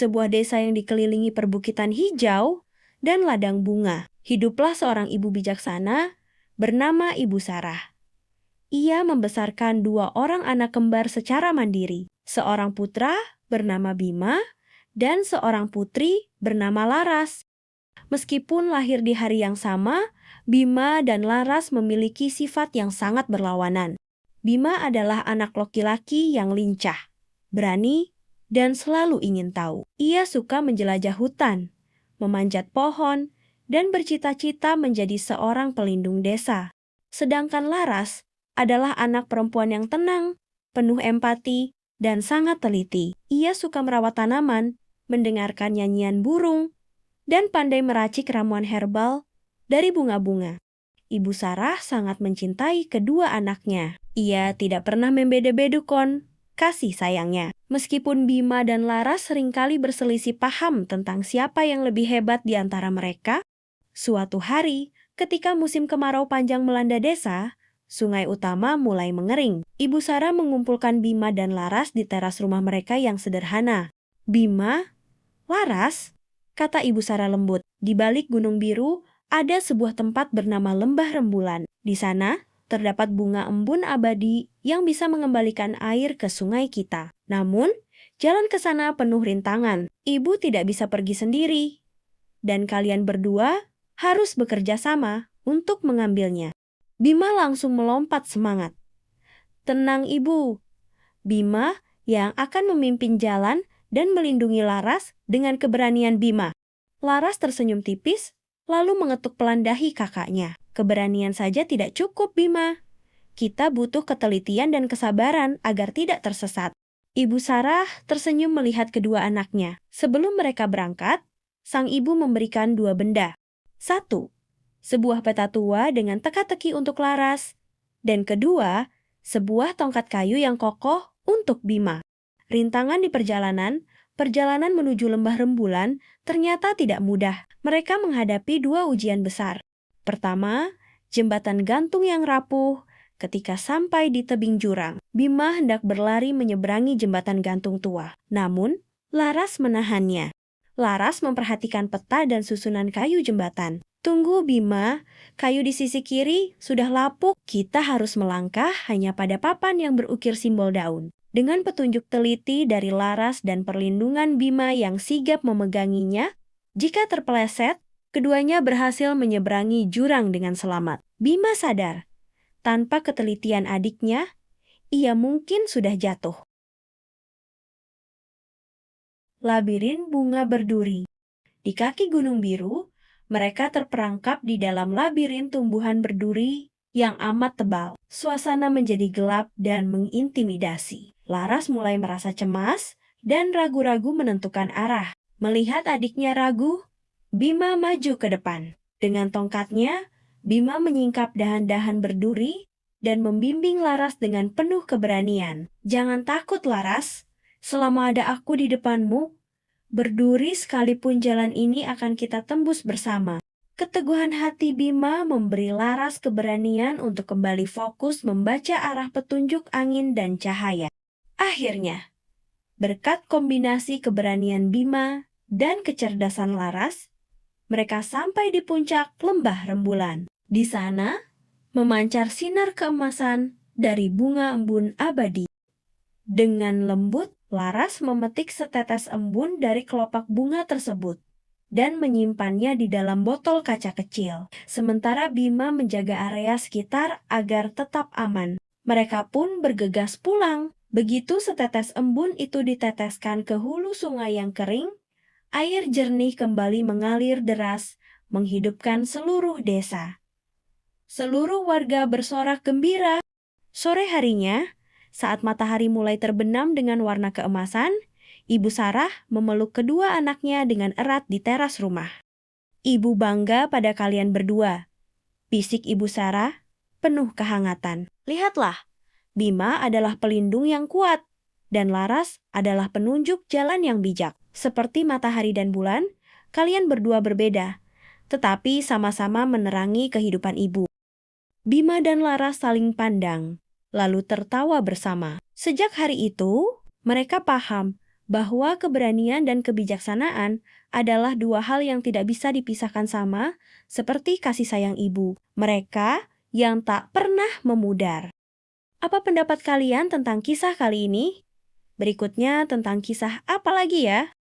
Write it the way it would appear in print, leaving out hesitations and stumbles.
sebuah desa yang dikelilingi perbukitan hijau dan ladang bunga. Hiduplah seorang ibu bijaksana bernama Ibu Sarah. Ia membesarkan 2 orang anak kembar secara mandiri. Seorang putra bernama Bima dan seorang putri bernama Laras. Meskipun lahir di hari yang sama, Bima dan Laras memiliki sifat yang sangat berlawanan. Bima adalah anak laki-laki yang lincah, berani, dan selalu ingin tahu. Ia suka menjelajah hutan, memanjat pohon, dan bercita-cita menjadi seorang pelindung desa. Sedangkan Laras adalah anak perempuan yang tenang, penuh empati, dan sangat teliti. Ia suka merawat tanaman, mendengarkan nyanyian burung, dan pandai meracik ramuan herbal dari bunga-bunga. Ibu Sarah sangat mencintai kedua anaknya. Ia tidak pernah membeda-bedakan kasih sayangnya. Meskipun Bima dan Laras seringkali berselisih paham tentang siapa yang lebih hebat di antara mereka, suatu hari ketika musim kemarau panjang melanda desa, sungai utama mulai mengering. Ibu Sarah mengumpulkan Bima dan Laras di teras rumah mereka yang sederhana. "Bima, Laras," kata Ibu Sarah lembut, "di balik Gunung Biru ada sebuah tempat bernama Lembah Rembulan. Di sana terdapat bunga embun abadi yang bisa mengembalikan air ke sungai kita. Namun, jalan ke sana penuh rintangan. Ibu tidak bisa pergi sendiri. Dan kalian berdua harus bekerja sama untuk mengambilnya." Bima langsung melompat semangat. "Tenang Ibu." Bima yang akan memimpin jalan dan melindungi Laras dengan keberanian Bima. Laras tersenyum tipis, lalu mengetuk pelan dahi kakaknya. "Keberanian saja tidak cukup, Bima. Kita butuh ketelitian dan kesabaran agar tidak tersesat." Ibu Sarah tersenyum melihat kedua anaknya. Sebelum mereka berangkat, sang ibu memberikan 2 benda. 1, sebuah peta tua dengan teka-teki untuk Laras. Dan kedua, sebuah tongkat kayu yang kokoh untuk Bima. Rintangan di perjalanan menuju Lembah Rembulan ternyata tidak mudah. Mereka menghadapi 2 ujian besar. Pertama, jembatan gantung yang rapuh. Ketika sampai di tebing jurang, Bima hendak berlari menyeberangi jembatan gantung tua. Namun, Laras menahannya. Laras memperhatikan peta dan susunan kayu jembatan. "Tunggu Bima, kayu di sisi kiri sudah lapuk. Kita harus melangkah hanya pada papan yang berukir simbol daun." Dengan petunjuk teliti dari Laras dan perlindungan Bima yang sigap memeganginya, jika terpeleset, keduanya berhasil menyeberangi jurang dengan selamat. Bima sadar, tanpa ketelitian adiknya, ia mungkin sudah jatuh. Labirin bunga berduri. Di kaki Gunung Biru, mereka terperangkap di dalam labirin tumbuhan berduri yang amat tebal. Suasana menjadi gelap dan mengintimidasi. Laras mulai merasa cemas dan ragu-ragu menentukan arah. Melihat adiknya ragu, Bima maju ke depan. Dengan tongkatnya, Bima menyingkap dahan-dahan berduri dan membimbing Laras dengan penuh keberanian. "Jangan takut, Laras. Selama ada aku di depanmu, berduri sekalipun jalan ini akan kita tembus bersama." Keteguhan hati Bima memberi Laras keberanian untuk kembali fokus membaca arah petunjuk angin dan cahaya. Akhirnya, berkat kombinasi keberanian Bima dan kecerdasan Laras, mereka sampai di puncak Lembah Rembulan. Di sana, memancar sinar keemasan dari bunga embun abadi. Dengan lembut, Laras memetik setetes embun dari kelopak bunga tersebut dan menyimpannya di dalam botol kaca kecil. Sementara Bima menjaga area sekitar agar tetap aman. Mereka pun bergegas pulang. Begitu setetes embun itu diteteskan ke hulu sungai yang kering, air jernih kembali mengalir deras, menghidupkan seluruh desa. Seluruh warga bersorak gembira. Sore harinya, saat matahari mulai terbenam dengan warna keemasan, Ibu Sarah memeluk kedua anaknya dengan erat di teras rumah. "Ibu bangga pada kalian berdua," bisik Ibu Sarah, penuh kehangatan. "Lihatlah, Bima adalah pelindung yang kuat, dan Laras adalah penunjuk jalan yang bijak. Seperti matahari dan bulan, kalian berdua berbeda, tetapi sama-sama menerangi kehidupan ibu." Bima dan Laras saling pandang, lalu tertawa bersama. Sejak hari itu, mereka paham bahwa keberanian dan kebijaksanaan adalah dua hal yang tidak bisa dipisahkan sama, seperti kasih sayang ibu. Mereka yang tak pernah memudar. Apa pendapat kalian tentang kisah kali ini? Berikutnya tentang kisah apa lagi ya?